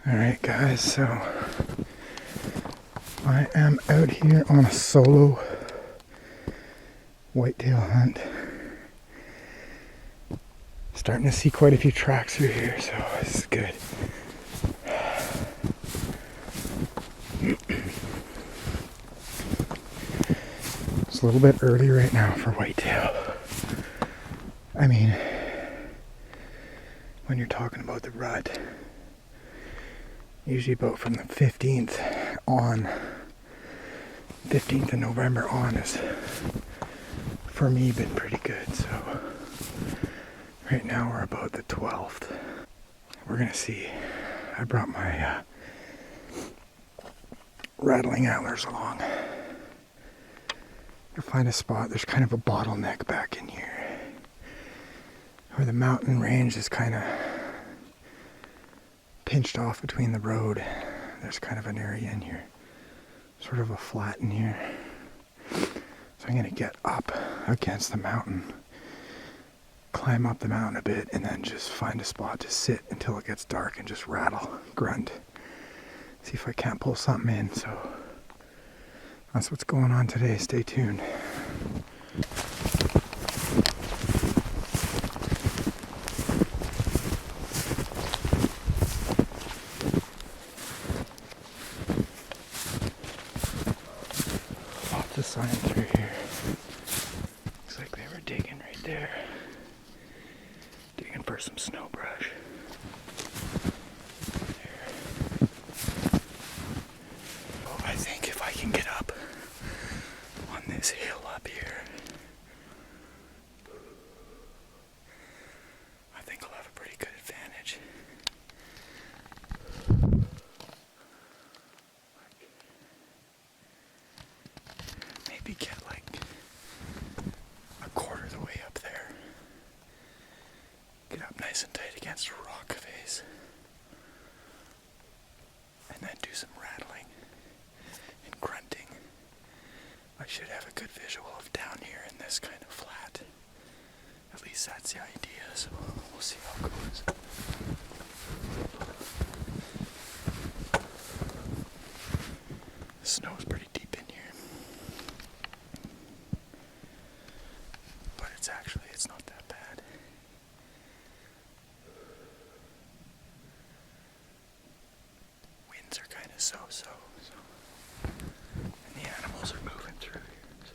Alright guys, so I am out here on a solo whitetail hunt. Starting to see quite a few tracks through here, so this is good. It's a little bit early right now for whitetail. I mean, when you're talking about the rut, usually about from the 15th on, 15th of November on is, for me, been pretty good. So right now we're about the 12th. We're gonna see. I brought my Rattling antlers along. You'll find a spot. There's kind of a bottleneck back in here where the mountain range is kind of pinched off between the road. There's kind of an area in here, sort of a flat in here. So I'm gonna get up against the mountain, climb up the mountain a bit, and then just find a spot to sit until it gets dark and just rattle, grunt. See if I can't pull something in. So that's what's going on today. Stay tuned. Lots of sign through here. Looks like they were digging right there. Digging for some snow brush. There. Oh, I think if I can get up on this hill up here, I think I'll have a pretty good advantage. Maybe get like a quarter of the way up there. Get up nice and tight against a rock face. And then do some rattling and grunting. I should have a good visual of down here in this kind of flat. At least that's the idea, so we'll see how it goes. The snow's pretty deep in here. But it's not that bad. Winds are kind of so. And the animals are moving through here. So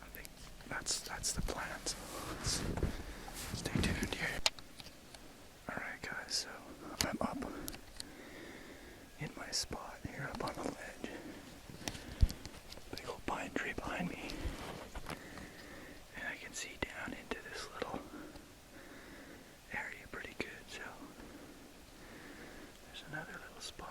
I think that's the plan. So let's stay tuned here. Alright guys, so I'm up in my spot here up on the ledge. Big old pine tree behind me. And I can see down into this little area pretty good, so there's another little spot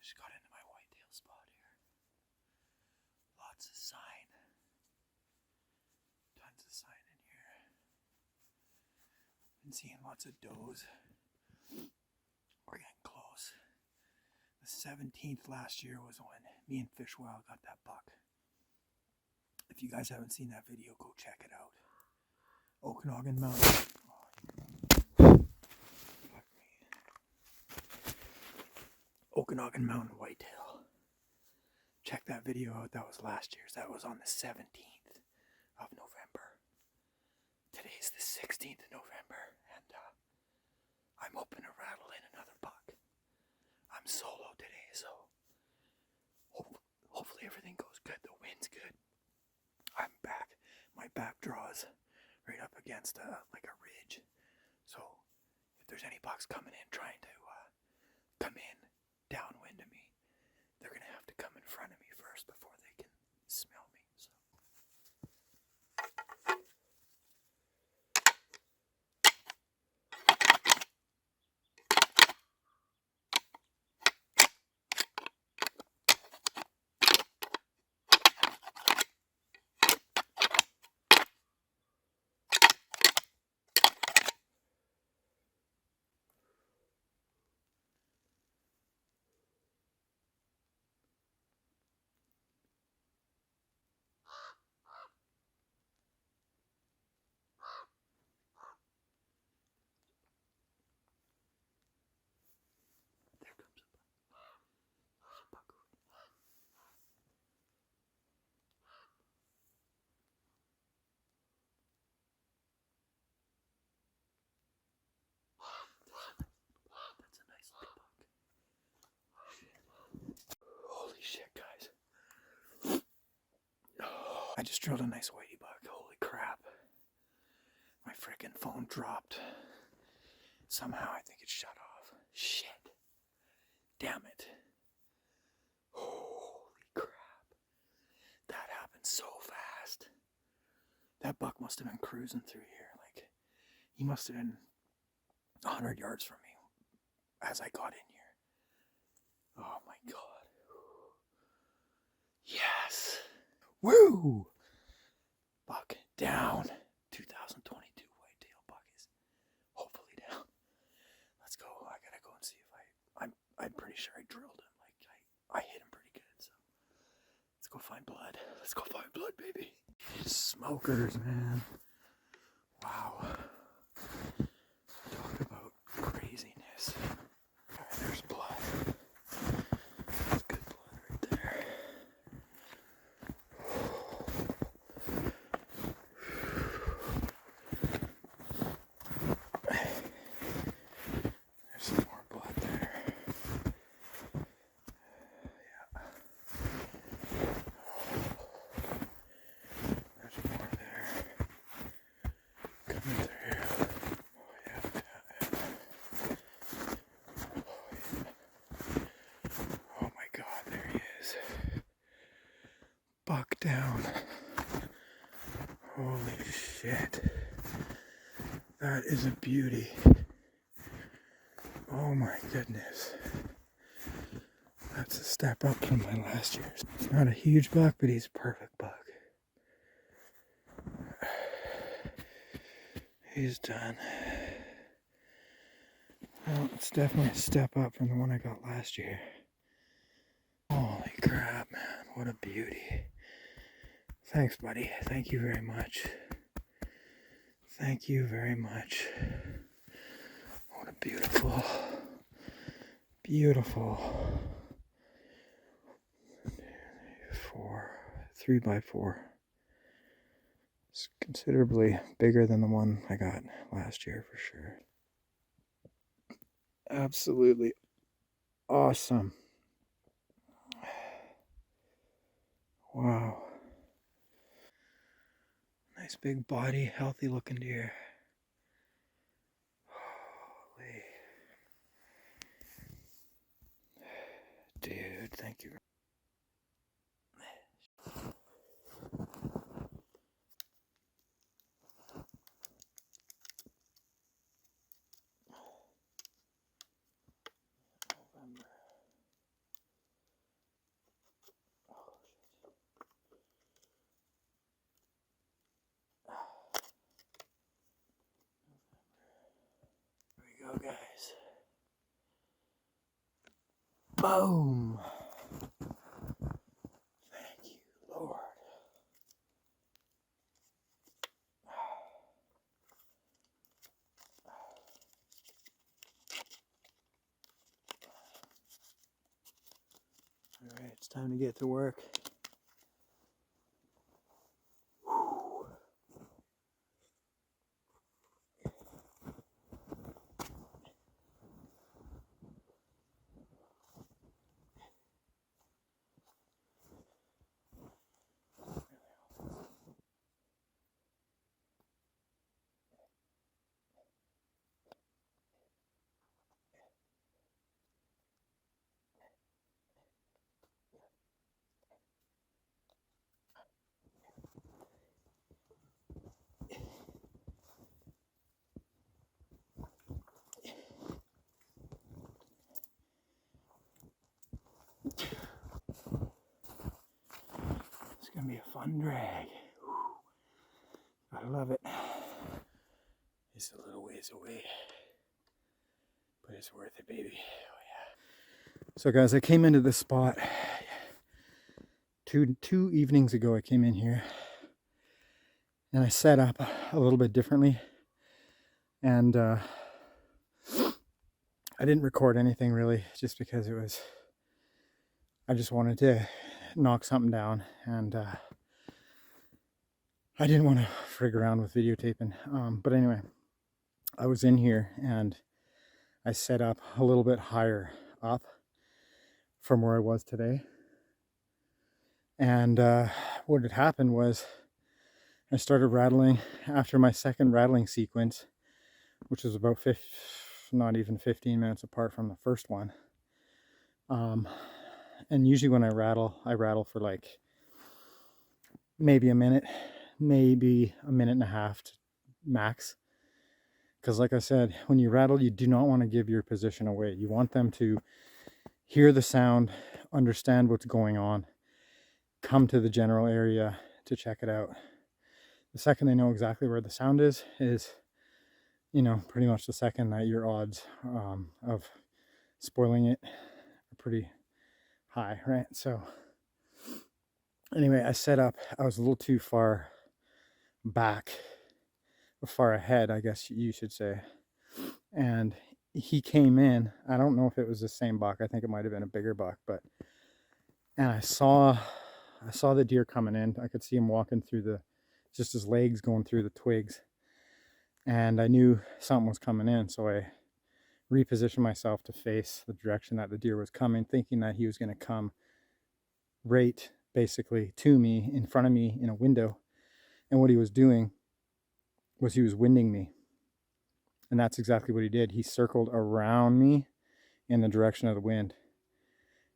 Just got into my whitetail spot here. Lots of sign. Tons of sign in here. Been seeing lots of does. We're getting close. The 17th last year was when me and Fishwell got that buck. If you guys haven't seen that video, go check it out. Okanagan Mountain. Okanagan Mountain Whitetail. Check that video out. That was last year's. That was on the 17th of November. Today's the 16th of November, and I'm hoping to rattle in another buck. I'm solo today, so hopefully everything goes good. The wind's good. I'm back. My back draws right up against like a ridge. So if there's any bucks coming in trying to come in downwind of me, they're gonna have to come in front of me first before they can smell me. So. Holy shit, guys. I just drilled a nice whitey buck. Holy crap. My frickin' phone dropped. Somehow I think it shut off. Shit. Damn it. Holy crap. That happened so fast. That buck must have been cruising through here. Like, he must have been 100 yards from me as I got in here. Oh my god. Yes. Woo! Buck down. 2022 whitetail buck is hopefully down. Let's go. I gotta go and see if I'm pretty sure I drilled him. Like I hit him pretty good. So let's go find blood. Let's go find blood, baby. Smokers, man. Wow. Talk about craziness. Alright, there's blood. That's good blood right there. There's some more blood there. Yeah. There's more there. Coming through. Oh yeah. Oh my god, there he is. Buck down. Holy shit. That is a beauty. Oh my goodness. That's a step up from my last year's. It's not a huge buck, but he's a perfect buck. He's done. Well, it's definitely a step up from the one I got last year. Holy crap, man. What a beauty. Thanks, buddy. Thank you very much. Thank you very much. What a beautiful, beautiful 3x4. It's considerably bigger than the one I got last year for sure. Absolutely awesome. Wow. Nice big body, healthy looking deer. Holy. Dude, thank you. November. Boom. Thank you, Lord. All right, it's time to get to work. It's gonna be a fun drag. I love it. It's a little ways away, but it's worth it, baby. Oh, yeah. So guys, I came into this spot two evenings ago. I came in here and I set up a little bit differently, and I didn't record anything really, just because I just wanted to knock something down, and I didn't want to frig around with videotaping. But anyway, I was in here and I set up a little bit higher up from where I was today. And what had happened was I started rattling after my second rattling sequence, which was about not even 15 minutes apart from the first one. And usually when I rattle for like maybe a minute, maybe a minute and a half to max. Because like I said, when you rattle, you do not want to give your position away. You want them to hear the sound, understand what's going on, come to the general area to check it out. The second they know exactly where the sound is, you know, pretty much the second that your odds of spoiling it are pretty high, right? So anyway, I set up, I was a little too far back, or far ahead, I guess you should say. And he came in, I don't know if it was the same buck, I think it might have been a bigger buck, and I saw the deer coming in. I could see him walking through just his legs going through the twigs. And I knew something was coming in, so I repositioned myself to face the direction that the deer was coming, thinking that he was going to come right basically to me, in front of me in a window. And what he was doing was he was winding me. And that's exactly what he did. He circled around me in the direction of the wind.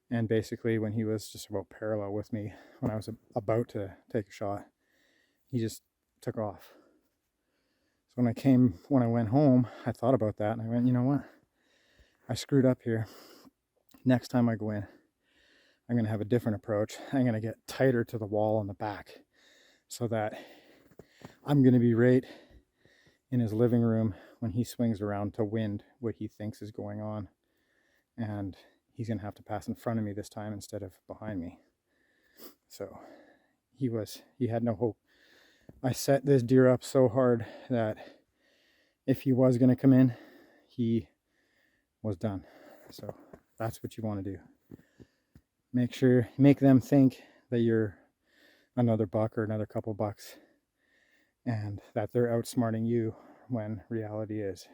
And basically when he was just about parallel with me, when I was about to take a shot, he just took off. So when I went home, I thought about that and I went, you know what? I screwed up here. Next time I go in, I'm going to have a different approach. I'm going to get tighter to the wall on the back so that I'm going to be right in his living room when he swings around to wind what he thinks is going on. And he's going to have to pass in front of me this time instead of behind me. So he had no hope. I set this deer up so hard that if he was going to come in, he was done. So that's what you want to do. Make them think that you're another buck or another couple bucks, and that they're outsmarting you, when reality is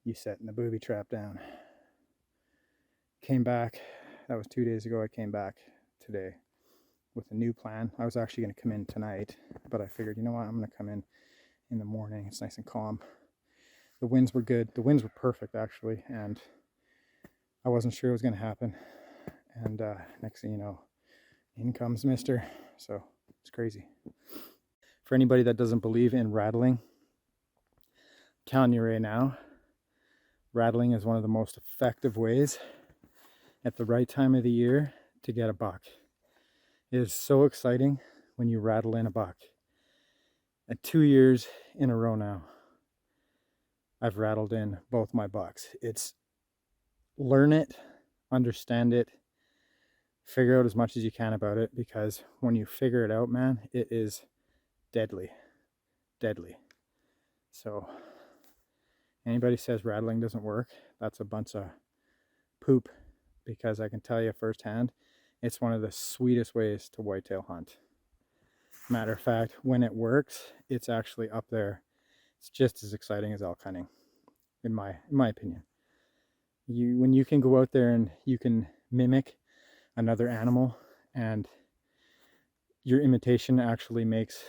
you setting the booby trap down. Came back, that was 2 days ago. I came back today with a new plan. I was actually going to come in tonight, but I figured, you know what, I'm going to come in the morning. It's nice and calm. The winds were good. The winds were perfect, actually, and I wasn't sure it was going to happen. And next thing you know, in comes Mister. So it's crazy. For anybody that doesn't believe in rattling, I'm telling you right now, rattling is one of the most effective ways at the right time of the year to get a buck. It is so exciting when you rattle in a buck. At 2 years in a row now, I've rattled in both my bucks. It's learn it understand it, figure out as much as you can about it, because when you figure it out, man, it is deadly. Deadly. So anybody says rattling doesn't work, that's a bunch of poop, because I can tell you firsthand, it's one of the sweetest ways to whitetail hunt. Matter of fact, when it works, it's actually up there. It's just as exciting as elk hunting, in my opinion. When you can go out there and you can mimic another animal, and your imitation actually makes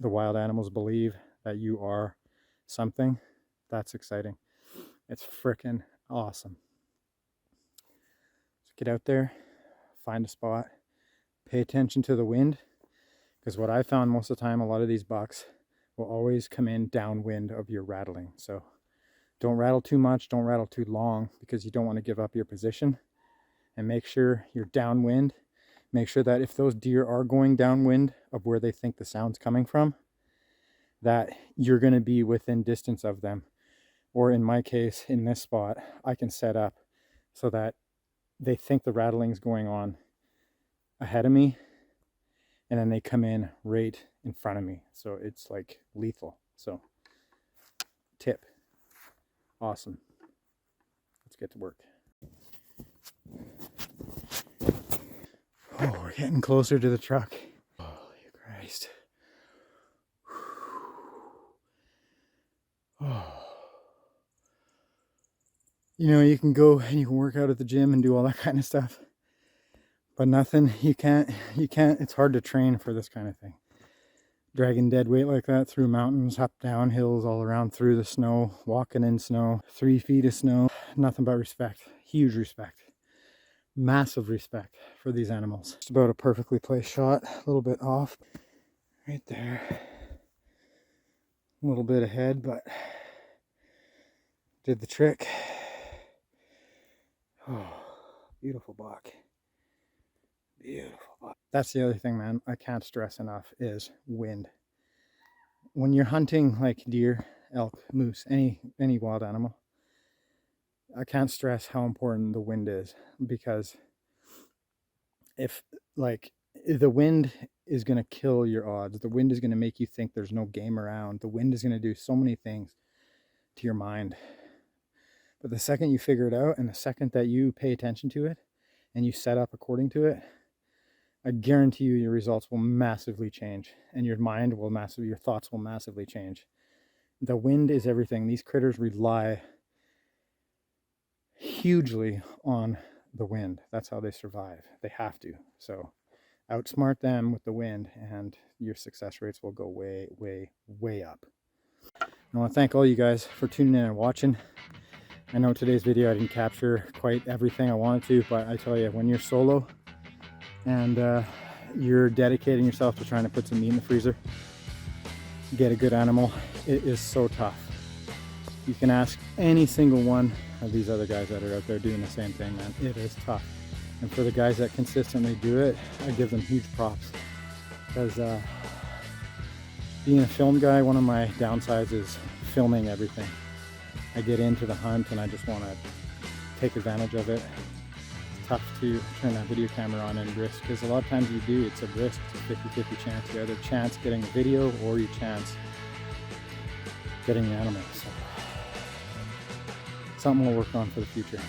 the wild animals believe that you are something, that's exciting. It's freaking awesome. So get out there, find a spot, pay attention to the wind, because what I found most of the time, a lot of these bucks will always come in downwind of your rattling. So don't rattle too much, don't rattle too long, because you don't want to give up your position. And make sure you're downwind. Make sure that if those deer are going downwind of where they think the sound's coming from, that you're going to be within distance of them. Or in my case, in this spot, I can set up so that they think the rattling's going on ahead of me, and then they come in right in front of me. So it's like lethal. So tip. Awesome. Let's get to work. Oh, we're getting closer to the truck. Holy Christ. Oh. You know, you can go and you can work out at the gym and do all that kind of stuff, but nothing, you can't, it's hard to train for this kind of thing. Dragging dead weight like that through mountains, up down hills, all around through the snow, walking in snow, 3 feet of snow, nothing but respect, huge respect, massive respect for these animals. Just about a perfectly placed shot, a little bit off, right there, a little bit ahead, but did the trick. Oh, beautiful buck. Beautiful buck. That's the other thing, man, I can't stress enough, is wind. When you're hunting like deer, elk, moose, any wild animal, I can't stress how important the wind is, because if the wind is going to kill your odds, the wind is going to make you think there's no game around, the wind is going to do so many things to your mind. But the second you figure it out, and the second that you pay attention to it and you set up according to it, I guarantee you your results will massively change, and your mind will your thoughts will massively change. The wind is everything. These critters rely hugely on the wind. That's how they survive. They have to. So outsmart them with the wind, and your success rates will go way, way, way up. I want to thank all you guys for tuning in and watching. I know today's video I didn't capture quite everything I wanted to, but I tell you, when you're solo and you're dedicating yourself to trying to put some meat in the freezer, get a good animal, it is so tough. You can ask any single one of these other guys that are out there doing the same thing, man. It is tough. And for the guys that consistently do it, I give them huge props. Because being a film guy, one of my downsides is filming everything. I get into the hunt and I just want to take advantage of it. It's tough to turn that video camera on and risk, because a lot of times you do, it's a risk, it's a 50-50 chance. You either chance getting the video or you chance getting the animal. So something we'll work on for the future.